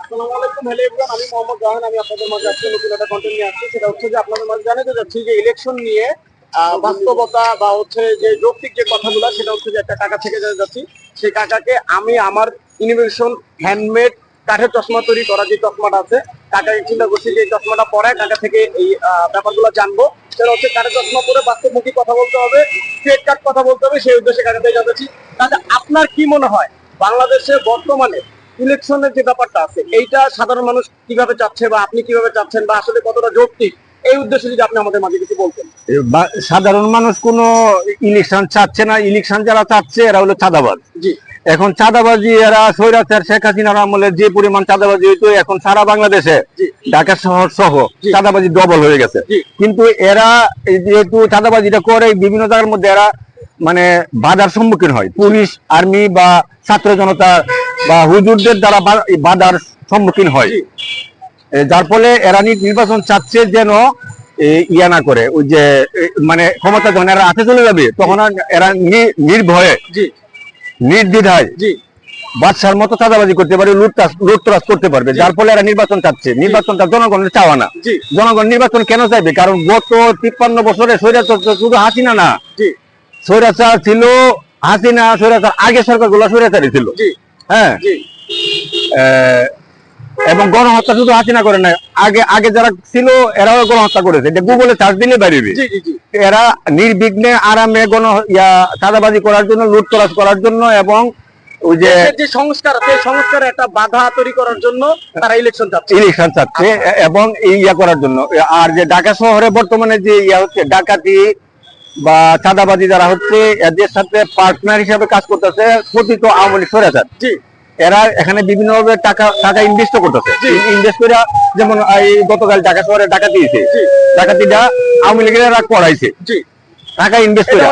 আসসালামু আলাইকুম, hello everyone, আমি মোহাম্মদ জাহান। আমি আপনাদের মাঝে আজকে নতুন একটা কন্টেন্ট নিয়ে আসছি। সেটা হচ্ছে যে আপনাদের মাঝে জানাতে যাচ্ছি যে ইলেকশন নিয়ে বাস্তবতা বা হচ্ছে যে যৌক্তিক যে কথাগুলো, সেটা হচ্ছে যে একটা কাকা থেকে যাচ্ছি। সেই কাকাকে আমি আমার ইনোভেশন হ্যান্ডমেড কাঠের চশমা তৈরি করা যে চশমাটা আছে, কাকাকে চিন্তা করছি যে এই চশমাটা পরে কাকা থেকে এই ব্যাপারগুলো জানবো। সেটা হচ্ছে কাঠের চশমা পরে বাস্তবমুখী কথা বলতে হবে, স্ট্রেট কাট কথা বলতে হবে, সেই উদ্দেশ্যে কাকাকে জানাচ্ছি। তাহলে আপনার কি মনে হয় বাংলাদেশে বর্তমানে ইলেকশনের যে ব্যাপারটা আছে, এইটা সাধারণ মানুষ কিভাবে চাচ্ছে বা আপনি কিভাবে চাচ্ছেন, বা আসলে কতটা যৌক্তিক, এই উদ্দেশ্যে যদি আপনি আমাদের মাঝে কিছু বলতেন। সাধারণ মানুষ কোনো ইলেকশন চাচ্ছে না। ইলেকশন যারা চাচ্ছে এরা হলো চাঁদাবাজ। জি। এখন চাঁদাবাজি এরা স্বৈরাচার শেখ হাসিনার আমলে যে পরিমাণ চাঁদাবাজি হইতো, এখন সারা বাংলাদেশে ঢাকা শহর সহ চাঁদাবাজি ডবল হয়ে গেছে। কিন্তু এরা যেহেতু চাঁদাবাজিটা করে বিভিন্ন জায়গার মধ্যে এরা মানে বাধার সম্মুখীন হয়, পুলিশ, আর্মি বা ছাত্র জনতা বা হুজুরদের দ্বারা বাধার সম্মুখীন হয়, যার ফলে এরা নির্বাচন চাচ্ছে যেন ইয়া না করে, ওই যে মানে ক্ষমতা যখন এরা হাতে চলে যাবে তখন এরা নির্ভয়ে নির্দ্বিধায় বাদশার মতো চাঁদাবাজি করতে পারে, লুটতরাজ করতে পারবে, যার ফলে এরা নির্বাচন চাচ্ছে। নির্বাচনটা জনগণের চাওয়া না। জনগণ নির্বাচন কেন চাইবে? কারণ গত 53 বছরে স্বৈরাচার শুধু হাসিনা না, স্বৈরাচার ছিল হাসিনা, স্বৈরাচার আগে সরকারগুলো স্বৈরাচারই ছিল। হ্যাঁ, এবং গণহত্যা শুধু হাসিনা করে না, আগে আগে যারা ছিল এরাও গণহত্যা করেছে। এটা গুগলে সার্চ দিলে বেরিয়ে। এরা নির্বিঘ্নে আরামে চাঁদাবাজি করার জন্য, লুটতরাজ করার জন্য, এবং ওই যে সংস্কার আছে, সংস্কারে একটা বাধা তৈরি করার জন্য তারা ইলেকশন চাচ্ছে এবং ইয়া করার জন্য। আর যে ঢাকা শহরে বর্তমানে যে ইয়া হচ্ছে ডাকাতি বা চাঁদাবাজি যারা হচ্ছে, এদের সাথে পার্টনার হিসাবে কাজ করতেছে কথিত আওয়ামী লীগ স্বৈরাচার। এরা এখানে বিভিন্ন ভাবে টাকা ইনভেস্ট করতেছে। ইনভেস্ট করে, যেমন এই গতকাল ঢাকা শহরে ডাকাতি হয়েছে, ডাকাতিটা আওয়ামী লীগের করাইছে টাকা ইনভেস্ট করে।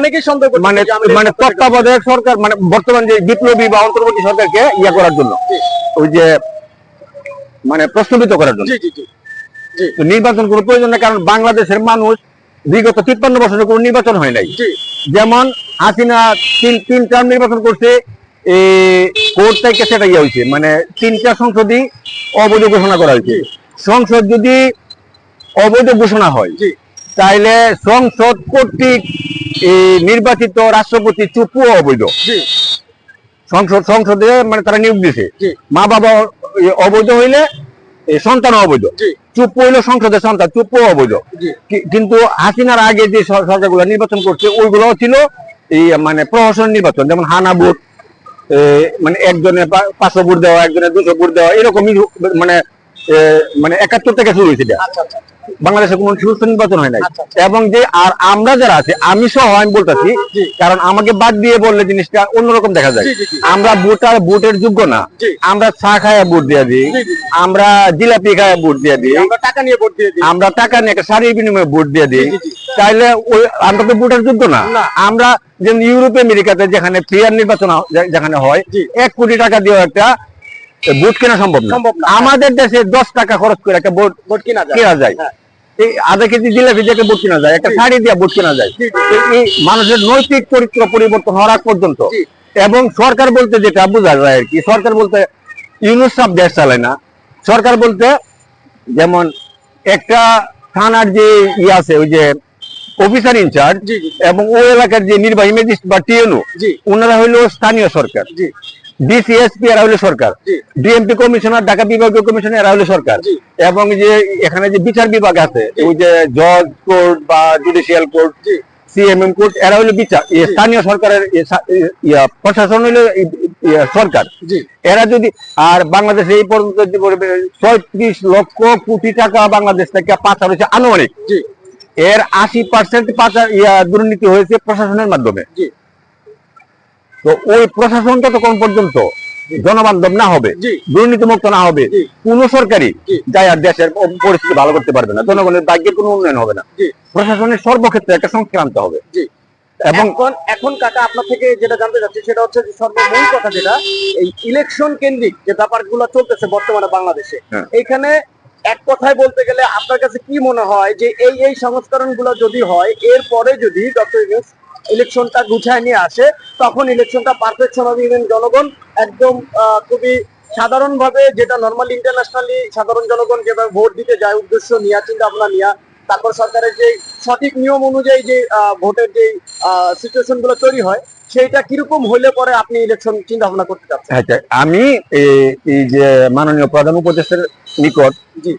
মানে তত্ত্বাবধায়ক সরকার, মানে বর্তমান যে বিপ্লবী বা অন্তর্বর্তী সরকারকে ইয়া করার জন্য, ওই যে মানে প্রশ্নবিদ্ধ করার জন্য। নির্বাচন কোনো প্রয়োজন নেই, কারণ বাংলাদেশের মানুষ বিগত 53 বছরের কোনো নির্বাচন হয় নাই। যেমন হাসিনা তিন টার্ম নির্বাচন করছে, কোর্ট থেকে সেটা ইয়ে হয়েছে, মানে 3টা সংসদই অবৈধ ঘোষণা করা হয়েছে। সংসদ যদি অবৈধ ঘোষণা হয় তাইলে সংসদ কর্তৃক নির্বাচিত রাষ্ট্রপতি চুপও অবৈধ। সংসদে মানে তারা নিয়োগ দিছে, মা বাবা অবৈধ হইলে সন্তান অবৈধ, চুপ হইলে সংসদের সন্তান, চুপও অবৈধ। কিন্তু হাসিনার আগে যে সরকারগুলো নির্বাচন করছে ওইগুলো ছিল এই মানে প্রহসন নির্বাচন, যেমন হানা ভোট, মানে একজনের 500 ভোট দেওয়া, একজনের 200 ভোট দেওয়া, এরকমই মানে 71 থেকে শুরু হয়েছে। বাংলাদেশে কোনো সুষ্ঠু নির্বাচন হয় নাই। এবং যে আর আমরা যারা আছে, আমি সহ আমি বলতেছি, কারণ আমাকে বাদ দিয়ে বললে জিনিসটা অন্যরকম দেখা যায়। আমরা ভোটের যোগ্য না। আমরা চা খায়া ভোট দিয়ে দিই, আমরা জিলাপি খায়া ভোট দিয়ে দিই, আমরা টাকা নিয়ে একটা শাড়ির বিনিময়ে ভোট দিয়ে দিই। তাইলে আমরা তো ভোটের যোগ্য না। আমরা যেমন ইউরোপ আমেরিকাতে যেখানে ফেয়ার নির্বাচন যেখানে হয়, 1 কোটি টাকা দিয়ে একটা ভোট কেনা সম্ভব না। আমাদের দেশে 10 টাকা খরচ করে একটা ভোট কেনা যায়, এই আধা কেজি জিলাপি দিয়ে ভোট কেনা যায়, একটা শাড়ি দিয়ে ভোট কেনা যায়। এই মানুষের নৈতিক চরিত্র পরিবর্তন হওয়ার পর্যন্ত। এবং সরকার বলতে যেটা বোঝা যায় আর কি, সরকার বলতে ইউনুস সব দেশ চালায় না। সরকার বলতে যেমন একটা থানার যে ইয়ে আছে, ওই যে অফিসার ইনচার্জ, এবং ওই এলাকার যে নির্বাহী ম্যাজিস্ট্রেট বা টিএনও, ওনারা হইলো স্থানীয় সরকার। ডিসিএসপি এরা হলো সরকার, ডিএমপি কমিশনার, ঢাকা বিভাগীয় কমিশনার এরা হলো সরকার, এবং যে এখানে যে বিচার বিভাগ আছে, ওই যে জজ কোর্ট বা জুডিশিয়াল কোর্ট, সিএমএম কোর্ট, এরা হলো বিচার স্থানীয় সরকারের প্রশাসন হইলো সরকার। এরা যদি, আর বাংলাদেশে এই পর্যন্ত 36 লক্ষ কোটি টাকা বাংলাদেশ থেকে পাচার হয়েছে আনুমানিক। এর 80% পাচার দুর্নীতি হয়েছে প্রশাসনের মাধ্যমে। তো ওই প্রশাসন ততক্ষণ পর্যন্ত জনবান্ধব না হবে, দুর্নীতি মুক্ত না হবে, কোন সরকারি যাই আর দেশের পরিস্থিতি ভালো করতে পারবে না, জনগণের ভাগ্যের কোনো উন্নয়ন হবে না। প্রশাসনের সর্বক্ষেত্রে একটা সংস্কার আনতে হবে। এবং এখন কাকা আপনার থেকে যেটা জানতে চাচ্ছি সেটা হচ্ছে যে সর্বমূল কথা, যেটা এই ইলেকশন কেন্দ্রিক যে ব্যাপারগুলো চলতেছে বর্তমানে বাংলাদেশে, এইখানে এক কথায় বলতে গেলে আপনার কাছে কি মনে হয় যে এই সংস্করণগুলো যদি হয়, এরপরে যদি ডক্টর ইউনূস ইলেকশনটা গুছায় নিয়ে আসে, তখন ইলেকশনটা পারফেকশন হবে এবং জনগণ একদম খুবই সাধারণভাবে যেটা নরমাল ইন্টারন্যাশনালি সাধারণ জনগণ যেভাবে ভোট দিতে যায় উদ্দেশ্য নিয়ে চিন্তা ভাবনা নিয়ে, তারপর সরকারের যে সঠিক নিয়ম অনুযায়ী যে ভোটের যে সিচুয়েশন গুলো তৈরি হয়, সেইটা কিরকম হলে পরে আপনি ইলেকশন চিন্তা ভাবনা করতে চাচ্ছেন? আচ্ছা, আমি এই যে মাননীয় প্রধান উপদেষ্টার নিকট জি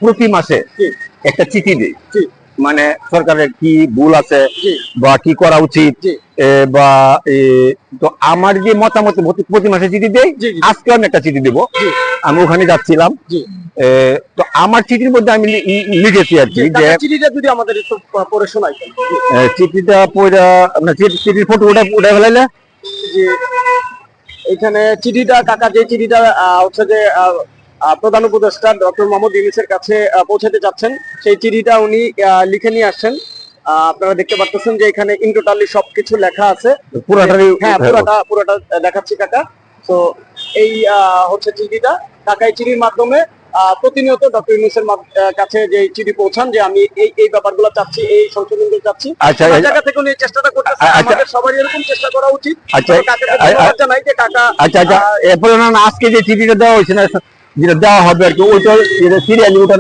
প্রতি মাসে জি একটা চিঠি দিই, জি মানে সরকারের কি ভুল আছে জি বা কি করা উচিত, জি বা তো আমার যে মতামত প্রতি মাসে চিঠি দেই। জি জি আজকে আমি একটা চিঠি দেবো, জি আমি ওখানে যাচ্ছিলাম। জি তো আমার চিঠির মধ্যে আমি লিখেছি আর কি, যে চিঠিটা যদি আমাদের একটু পড়ে শোনাই। চিঠিটা পড়া আপনার চিঠির ফটো উঠে ফেলাইলে যে এখানে চিঠিটা কাকা যে চিঠিটা হচ্ছে যে প্রধান উপদেষ্টা ডক্টর মোহাম্মদ ইউনূসের কাছে পৌঁছাতে চাচ্ছেন, সেই চিঠিটা উনি লিখে নিয়ে আসছেন। আপনারা দেখতে পাচ্ছেন যে এখানে ইন টোটালি সবকিছু লেখা আছে, পুরাটাই। হ্যাঁ পুরোটা দেখাচ্ছি কাকা। তো এই হচ্ছে চিঠিটা, কাকা এই চিঠির মাধ্যমে প্রতিনিয়ত ডক্টর ইউনূসের কাছে যে চিঠি পৌঁছান যে আমি এই ব্যাপারগুলো চাচ্ছি, এই সংশোধনগুলো চাচ্ছি। আচ্ছা, এই জায়গা থেকে উনি এই চেষ্টাটা করতেছেন, আমাদের সবারই এরকম চেষ্টা করা উচিত। আচ্ছা, কাকাকে ধন্যবাদ জানাই যে কাকা। আচ্ছা আচ্ছা, এরপরে না আজকে যে চিঠিটা দেওয়া হয়েছে না, যেটা দেওয়া হবে আর কি, ওইটা সিরিয়ালি ওটা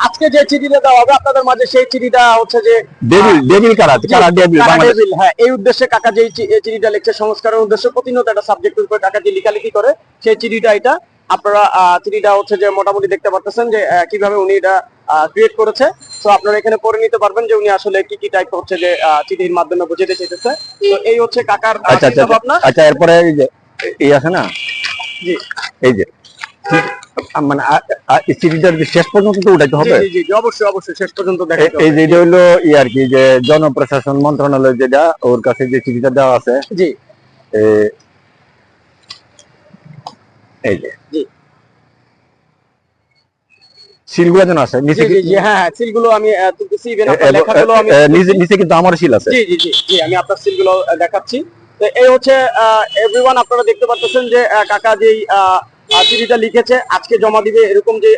আজকে যে চিঠিটা দেওয়া হবে আপনাদের মাঝে, সেই চিঠিটা হচ্ছে যে ডেভিল কারা ডেভিল বাংলাদেশ। হ্যাঁ, এই উদ্দেশ্যে কাকা যে চিঠিটা লিখছে সংস্কারের উদ্দেশ্যে, প্রতিনিয়ত একটা সাবজেক্টের উপরে কাকা যে লেখালেখি করে, সেই চিঠিটা এটা। আপনারা চিঠিটা হচ্ছে যে মোটামুটি দেখতে পাচ্ছেন যে কিভাবে উনি এটা ক্রিয়েট করেছে। তো আপনারা এখানে পড়ে নিতে পারবেন যে উনি আসলে কি কি টাইপ হচ্ছে যে চিঠির মাধ্যমে বুঝাতে চাইতেছে। তো এই হচ্ছে কাকার চিন্তা ভাবনা। আচ্ছা, এরপরে এই যে এই আছে না, জি এই যে মানে চিঠিটার শেষ পর্যন্ত তো উঠাইতে হবে। জি জি অবশ্যই অবশ্যই শেষ পর্যন্ত দেখতে হবে। এই যেটা হলো আর কি, যে জনপ্রশাসন মন্ত্রণালয় যেটা, ওর কাছে যে চিঠিটা দেওয়া আছে, জি এই যে জি সিলগুলো যেন আছে নিচে। জি জি হ্যাঁ হ্যাঁ, সিলগুলো আমি তুলতেছি, ইভেন আপনার লেখাগুলো আমি নিচে কিন্তু আমার সিল আছে। জি জি জি জি আমি আপনার সিলগুলো দেখাচ্ছি। তো এই হচ্ছে এভরিওয়ান, আপনারা দেখতে পাচ্ছেন যে কাকা যেই চিঠিটা লিখেছে আজকে জমা দিবে, এরকম যে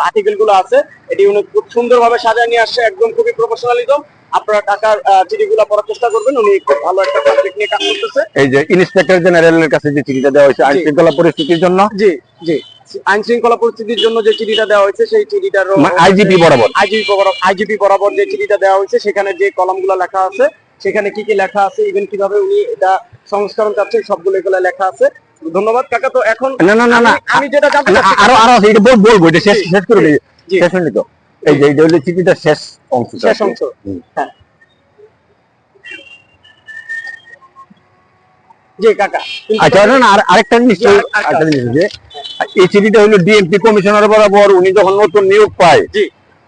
আর্টিকেল গুলো আছে, এটি উনি খুব সুন্দরভাবে সাজায় নিয়ে আসছে, একদম খুবই প্রফেশনালিজম। আপনারা কাকার চিঠিগুলো পড়ার চেষ্টা করবেন, উনি খুব ভালো একটা সাবজেক্ট নিয়ে কাজ করতেছে। এই যে ইন্সপেক্টর জেনারেলের কাছে যে চিঠিটা দেওয়া হয়েছে আইন শৃঙ্খলা পরিস্থিতির জন্য, জি জি আইন শৃঙ্খলা পরিস্থিতির জন্য যে চিঠিটা দেওয়া হয়েছে, সেই চিঠিটার আইজিপি বরাবর যে চিঠিটা দেওয়া হয়েছে, সেখানে যে কলামগুলো লেখা আছে, সেখানে কি কি লেখা আছে, ইভেন কিভাবে উনি এটা সংস্করণ চাচ্ছে, সবগুলো এগুলো লেখা আছে। ধন্যবাদ কাকা। তো এখন না আমি যেটা জানতে চাচ্ছি, আরো আছে, এটা বলবো, এটা শেষ করে দিই, শেষ হয়নি তো। এই যে এটা হলো চিঠিটার শেষ অংশ। হ্যাঁ জি কাকা। আচ্ছা, না আরেকটা জিনিস, যে এই চিঠিটা হলো ডিএমপি কমিশনার বরাবর উনি যখন নতুন নিয়োগ পায়,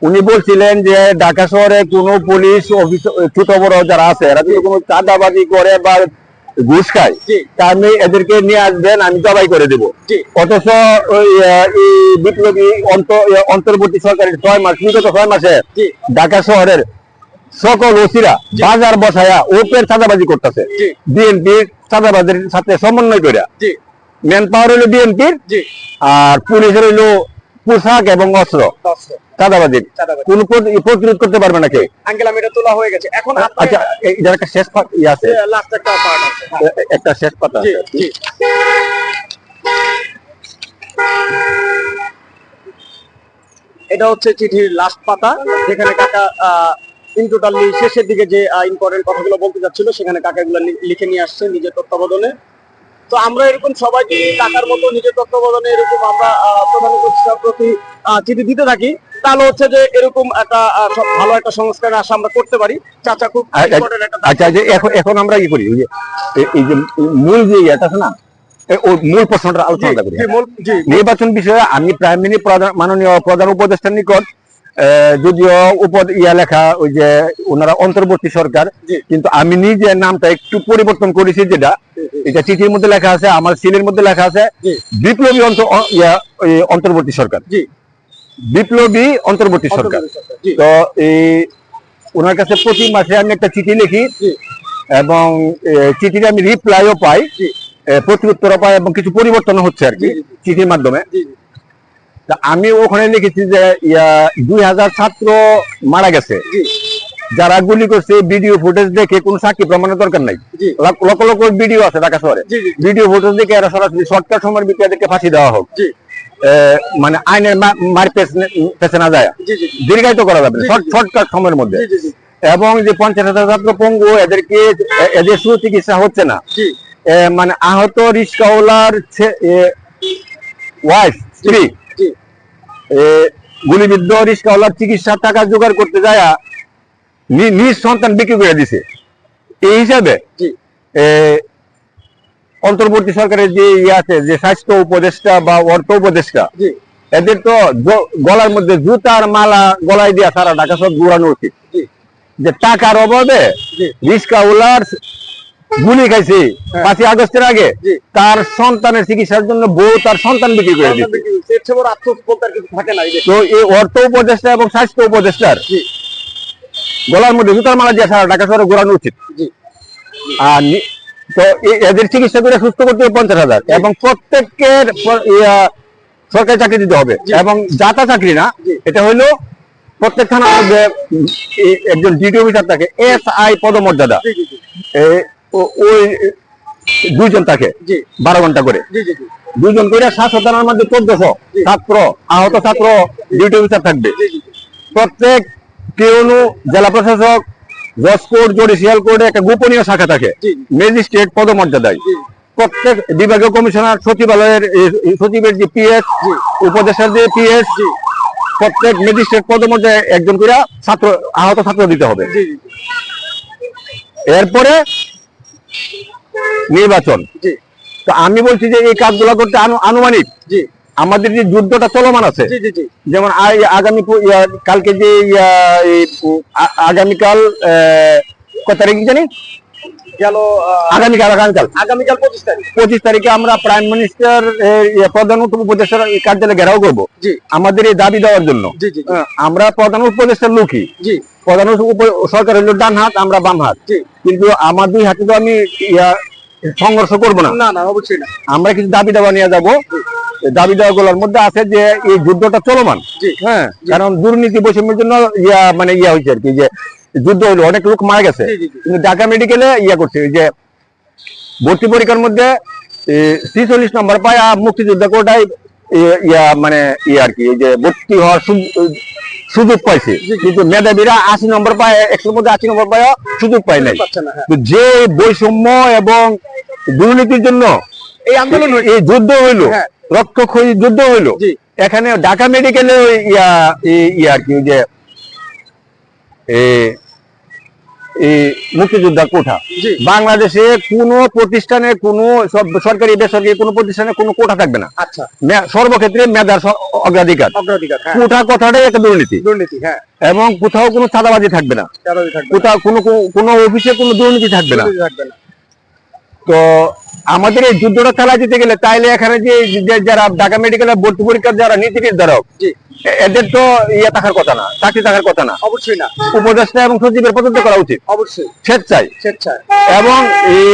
উনি বলছিলেন যে ঢাকা শহরে কোন পুলিশ অফিস ছোট বড় যারা আছে, এরা যদি কোনো চাঁদাবাজি করে বা ঘুষ খায়, তাহলে এদেরকে নিয়ে আসবেন, আমি জবাই করে দেবো। অথচ ওই বিপ্লবী অন্তর্বর্তী সরকারের 6 মাস, বিগত 6 মাসে ঢাকা শহরের সকল ওসিরা বাজার বসায়া ওপের চাঁদাবাজি করতেছে, বিএনপির চাঁদাবাজির সাথে সমন্বয় করে। ম্যান পাওয়ার হইলো বিএনপির, আর পুলিশের হইলো পোশাক এবং অস্ত্র। চাঁদাবাজির কোন প্রতিরোধ করতে পারবে না কেউ। আঙ্কেল এটা তোলা হয়ে গেছে এখন। আচ্ছা, এটার একটা শেষ পার্ট আছে, লাস্ট একটা পার্ট আছে, একটা শেষ পার্ট আছে। এটা হচ্ছে চিঠির লাস্ট পাতা, যেখানে কাকা ইন টোটালি শেষের দিকে যে ইম্পর্টেন্ট কথাগুলো বলতে যাচ্ছিল, সেখানে কাকা এগুলো লিখে নিয়ে আসছে নিজের তত্ত্বাবধানে। তো আমরা এরকম সবাই যদি কাকার মতো নিজের তত্ত্বাবধানে এরকম আমরা প্রধান উপদেষ্টার প্রতি চিঠি দিতে থাকি, তাহলে হচ্ছে যে এরকম একটা ভালো একটা সংস্কারের আশা আমরা করতে পারি। চাচা খুব ইম্পর্টেন্ট একটা। আচ্ছা, যে এখন আমরা কি করি, এই যে মূল যে ইয়েটা আছে না, ওই মূল প্রশ্নটা আলোচনা করি। নির্বাচন বিষয়ে আমি মাননীয় প্রধান উপদেষ্টার নিকট যদিও লেখা ওই যে ওনারা অন্তর্বর্তী সরকার, কিন্তু আমি নিজে নামটা একটু পরিবর্তন করেছি, যেটা এটা চিঠির মধ্যে লেখা আছে, আমার সিলের মধ্যে লেখা আছে বিপ্লবী অন্তর্বর্তী সরকার, বিপ্লবী অন্তর্বর্তী সরকার। তো এই ওনার কাছে প্রতি মাসে আমি একটা চিঠি লিখি, এবং চিঠিটা আমি রিপ্লাইও পাই, প্রত্যুত্তর পাই, এবং কিছু পরিবর্তন হচ্ছে আর কি চিঠির মাধ্যমে। আমি ওখানে লিখেছি যে 2000 ছাত্র মারা গেছে, যারা গুলি করছে ভিডিও ফুটেজ দেখে কোনো সাক্ষী প্রমাণের দরকার নাই। জি। লক্ষ লক্ষ ভিডিও আছে ঢাকা শহরে, জি, জি। ভিডিও ফুটেজ দেখে এরা সরাসরি শর্টকাট সময়ের ভিতরে এদেরকে ফাঁসি দেওয়া হোক। জি। মানে আইনের মার পেছে না যায়, জি, জি। দীর্ঘায়িত করা যাবে জি, জি, জি। শর্টকাট সময়ের মধ্যে। জি, জি, জি। এবং যে 50,000 ছাত্র পঙ্গু, এদের সুচিকিৎসা হচ্ছে না। জি। মানে আহত রিস্কাওয়ালার ওয়াইফ, স্ত্রী, জি। গুলিবিদ্ধ রিস্কাওয়ালার চিকিৎসার টাকা জোগাড় করতে যায় নিজ সন্তান বিক্রি করে দিছে। এই হিসাবে জি। অন্তর্বর্তী সরকারের যে আছে, যে স্বাস্থ্য উপদেষ্টা বা অর্থ উপদেষ্টা, জি। এদের তো গলার মধ্যে জুতার মালা গলায় দিয়া সারা ঢাকা সব ঘুরানো উচিত। জি। যে টাকার অভাবে জি। রিস্কাওয়ালার গুলি খাইছে হ্যাঁ। 5ই আগস্টের আগে, জি। তার সন্তানের চিকিৎসার জন্য বউ তার সন্তান বিক্রি করে দিচ্ছে। এর চেয়ে বড় আফসোস বলতে আর কিছু থাকে না এই দেশে। তো এই অর্থ উপদেষ্টা এবং স্বাস্থ্য উপদেষ্টার জি। গলার মধ্যে জুতার মালা দিয়ে সারা ঢাকা শহরে ঘোরানো উচিত। জি। আর তো এদের চিকিৎসা করে সুস্থ করতে হবে 50,000, এবং প্রত্যেকের সরকারি চাকরি দিতে হবে। জি। এবং যাতা চাকরি না, জি। এটা হইলো প্রত্যেক থানার মধ্যে একজন ডিউটি অফিসার থাকে, SI পদমর্যাদা, জি, জি, জি। ওই 2 জন থাকে, জি। 12 ঘন্টা করে, জি, জি, জি। 2 জন করে 700 থানার মধ্যে 1400 জি। ছাত্র, আহত ছাত্র ডিউটি অফিসার থাকবে। জি, জি, জি। প্রত্যেক কেউনু, জেলা প্রশাসক, জজ কোর্ট, জুডিশিয়াল কোর্টে একটা গোপনীয় শাখা থাকে, জি। ম্যাজিস্ট্রেট পদমর্যাদায়। জি। প্রত্যেক বিভাগীয় কমিশনার, সচিবালয়ের সচিবের যে PS, জি। উপদেষ্টার যে PS, জি। প্রত্যেক ম্যাজিস্ট্রেট পদমর্যাদায় একজন করে ছাত্র, আহত ছাত্র দিতে হবে। জি, জি, জি। এরপরে নির্বাচন। জি। তো আমি বলছি যে এই কাজগুলো করতে আনুমানিক জি। আমাদের যে যুদ্ধটা চলমান আছে, জি, জি, জি। যেমন আগামী কালকে যে আগামীকাল কত তারিখ জানি, গেল আগামীকাল 25 তারিখ। 25 তারিখে আমরা প্রাইম মিনিস্টার প্রধান উপদেষ্টার কার্যালয়ে ঘেরাও করব জি। আমাদের এই দাবি দেওয়ার জন্য। জি, জি, জি। আমরা প্রধান উপদেষ্টার লোকই, জি। প্রধান সরকার হলো ডান হাত, আমরা বাম হাত, জি। কিন্তু আমার 2 হাতে তো আমি সংঘর্ষ করব না। না, না, অবশ্যই না। আমরা কিছু দাবি দেওয়া নিয়ে যাবো। দাবি দেওয়া গুলোর মধ্যে আছে যে এই যুদ্ধটা চলমান। জি। হ্যাঁ, জি। কারণ দুর্নীতি বৈষম্যের জন্য হয়েছে আর কি, যে যুদ্ধ হলো, অনেক লোক মারা গেছে। জি, জি, জি। কিন্তু ঢাকা মেডিকেলে করছে যে ভর্তি পরীক্ষার মধ্যে 46 নম্বর পায় মুক্তিযোদ্ধা কোটায় মানে আর কি, যে ভর্তি হওয়ার সুযোগ পাইছে, জি, জি। কিন্তু মেধাবীরা 80 নম্বর পায়, 100 মধ্যে 80 নম্বর পায় সুযোগ পায় নাই। পাচ্ছে না, হ্যাঁ। তো যে বৈষম্য এবং দুর্নীতির জন্য এই আন্দোলন এই যুদ্ধ হইলো, হ্যাঁ। রক্তক্ষয়ী যুদ্ধ হইলো, জি। এখানে ঢাকা মেডিকেলে আর কি, যে মুক্তিযোদ্ধা কোঠা, জি। বাংলাদেশে কোনো প্রতিষ্ঠানে, কোনো সরকারি বেসরকারি কোনো প্রতিষ্ঠানে কোনো কোঠা থাকবে না। আচ্ছা। সর্বক্ষেত্রে মেধার অগ্রাধিকার। অগ্রাধিকার, হ্যাঁ। কোঠা কথাটাই একটা দুর্নীতি, দুর্নীতি, হ্যাঁ। এবং কোথাও কোনো চাঁদাবাজি থাকবে না, কারোরই থাকবে না। কোথাও কোনো অফিসে কোনো দুর্নীতি থাকবে না। দুর্নীতি থাকবে না। তো আমাদের এই যুদ্ধটা চালা দিতে গেলে তাইলে এখানে যে যারা ঢাকা মেডিকেলের ভর্তি পরীক্ষার যারা নীতি নির্ধারক, জি। এদের তো থাকার কথা না, চাকরি থাকার কথা না। অবশ্যই না। উপদেষ্টা এবং সচিবের পদত্যাগ করা উচিত অবশ্যই। স্বেচ্ছায়। স্বেচ্ছায়। এবং এই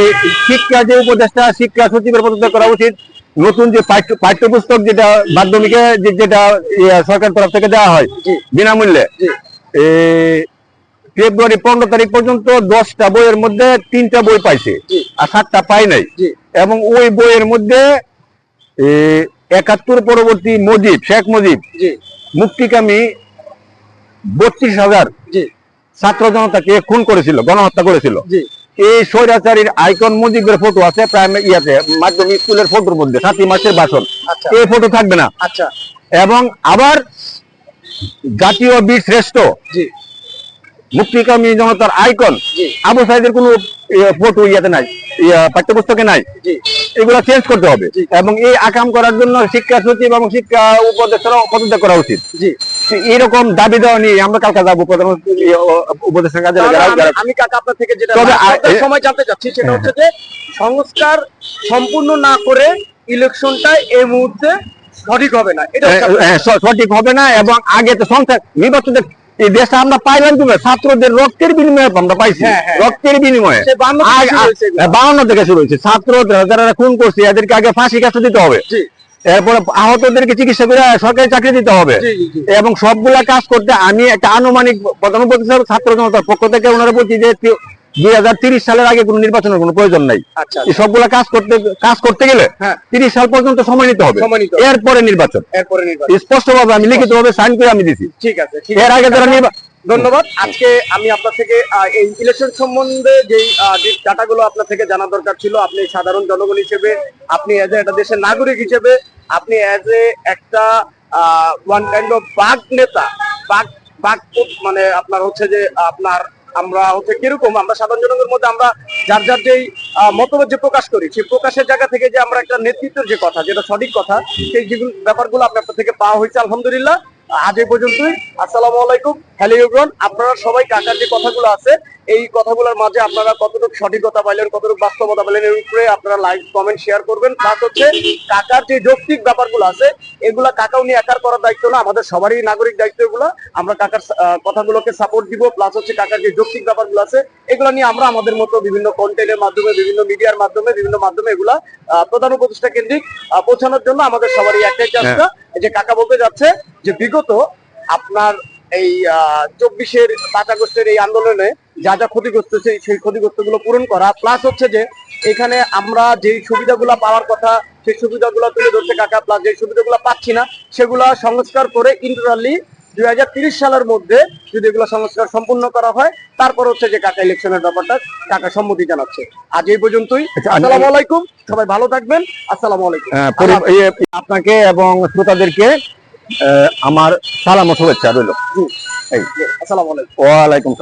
শিক্ষা যে উপদেষ্টা, শিক্ষা সচিবের পদত্যাগ করা উচিত। নতুন যে পাঠ্যপুস্তক যেটা মাধ্যমিকে যেটা সরকার তরফ থেকে দেওয়া হয় জি। বিনামূল্যে, জি। ফেব্রুয়ারি 15 তারিখ পর্যন্ত 10টা বইয়ের মধ্যে 3টা বই পাইছে, জি। আর 7টা পাই নাই। জি। এবং ওই বইয়ের মধ্যে 71 পরবর্তী শেখ মুজিব জি। মুক্তিকামী 32,000 জি। ছাত্র জনতাকে খুন করেছিল, গণহত্যা করেছিল। জি। এই স্বৈরাচারীর আইকন মুজিবের ফটো আছে মাধ্যমিক স্কুলের ফটোর মধ্যে, 7ই মার্চের ভাষণ। আচ্ছা। এই ফটো থাকবে না। আচ্ছা। এবং আবার জাতীয় বীর শ্রেষ্ঠ জি। মুক্তিকামী জনতার আইকন জি। আবু সাইদের কোনো ফটো নাই, পাঠ্যপুস্তকে নাই। জি। এগুলা চেঞ্জ করতে হবে। জি। এবং এই আকাম করার জন্য শিক্ষা সচিব এবং শিক্ষা উপদেষ্টারও পদত্যাগ করা উচিত। জি। এরকম দাবি দেওয়া নিয়ে আমরা কালকে যাবো প্রধানমন্ত্রী উপদেষ্টার কাছে। আমি কাকা আপনার থেকে যেটা তবে সময় জানতে চাচ্ছি সেটা হচ্ছে যে সংস্কার সম্পূর্ণ না করে ইলেকশনটা এই মুহূর্তে সঠিক হবে না, এটা সঠিক হবে না। এবং আগে তো সংস্কার নির্বাচন, এই দেশটা আমরা পাইলাম তুমি ছাত্রদের রক্তের বিনিময়ে আমরা পাইছি। হ্যাঁ, হ্যাঁ। রক্তের বিনিময়ে 52 52 থেকে শুরু হয়েছে। ছাত্র যারা খুন করছে এদেরকে আগে ফাঁসি কাছে দিতে হবে। জি। এরপরে আহতদেরকে চিকিৎসা করে সরকারি চাকরি দিতে হবে, এবং সবগুলা কাজ করতে আমি একটা আনুমানিক প্রধান উপদেষ্টা হিসেবে ছাত্র জনতার পক্ষ থেকে ওনারা বলছি যে 2030 সালের আগে কোনো নির্বাচনের কোনো প্রয়োজন নাই। এই সবগুলা কাজ করতে গেলে 30 সাল পর্যন্ত সময় নিতে হবে, এরপরে নির্বাচন স্পষ্টভাবে আমি লিখিতভাবে সাইন করে আমি দিছি। ঠিক আছে, এর আগে যারা ধন্যবাদ। আজকে আমি আপনার থেকে এই ইলেকশন সম্বন্ধে যেই ডাটাগুলো আপনার থেকে জানা দরকার ছিল, আপনি সাধারণ জনগণ হিসেবে, আপনি এজ একটা দেশের নাগরিক হিসেবে, আপনি এজ এ একটা ওয়ান কাইন্ড অফ বাগ নেতা, বাগ মানে আপনার হচ্ছে যে আপনার আমরা হচ্ছে কিরকম, আমরা সাধারণ জনগণের মধ্যে আমরা যার যার যেই মতভেদ যে প্রকাশ করি, সেই প্রকাশের জায়গা থেকে যে আমরা একটা নেতৃত্বের যে কথা, যেটা সঠিক কথা, সেই যেগুলো ব্যাপারগুলো আপনার থেকে পাওয়া হয়েছে আলহামদুলিল্লাহ। আজ এই পর্যন্তই। আসসালামু আলাইকুম। হ্যালো এভরিওয়ান, আপনারা সবাই কাকার যে কথাগুলো আছে, এই কথাগুলোর মাঝে আপনারা কতটুকু সঠিকতা পাইলেন, কতটুকু বাস্তবতা পাইলেন, এর উপরে আপনারা লাইক কমেন্ট শেয়ার করবেন। প্লাস হচ্ছে কাকার যে যৌক্তিক ব্যাপারগুলো আছে, এগুলা কাকাও নিয়ে একার করার দায়িত্ব না, আমাদের সবারই নাগরিক দায়িত্ব এগুলো। আমরা কাকার কথাগুলোকে সাপোর্ট দিব। প্লাস হচ্ছে কাকার যে যৌক্তিক ব্যাপারগুলো আছে, এগুলো নিয়ে আমরা আমাদের মতো বিভিন্ন কন্টেন্টের মাধ্যমে, বিভিন্ন মিডিয়ার মাধ্যমে, বিভিন্ন মাধ্যমে এগুলা প্রধান উপদেষ্টা কেন্দ্রিক পৌঁছানোর জন্য আমাদের সবারই একটাই চেষ্টা। যে কাকা বলতে যাচ্ছে যে বিগত আপনার এই 24-এর 5 আগস্টের এই আন্দোলনে যা যা ক্ষতিগ্রস্ত হয়েছে, সেই ক্ষতিগ্রস্ত গুলো পূরণ করা। প্লাস হচ্ছে যে এখানে আমরা যে সুবিধাগুলো পাওয়ার কথা, সেই সুবিধাগুলো তুলে ধরতে কাকা। প্লাস যে সুবিধাগুলো পাচ্ছি না, সেগুলা সংস্কার করে ইন্টারনালি 2030 সালের মধ্যে যদি এগুলো সংস্কার সম্পূর্ণ করা হয়, তারপর হচ্ছে যে কাকা ইলেকশনের ব্যাপারটা কাকা সম্মতি জানাচ্ছে। আজ এই পর্যন্তই। আসসালামু আলাইকুম, সবাই ভালো থাকবেন। আসসালামু আলাইকুম। আপনাকে এবং শ্রোতাদেরকে আমার সালাম ও শুভেচ্ছা রইল। আসসালামু আলাইকুম। ওয়ালাইকুম।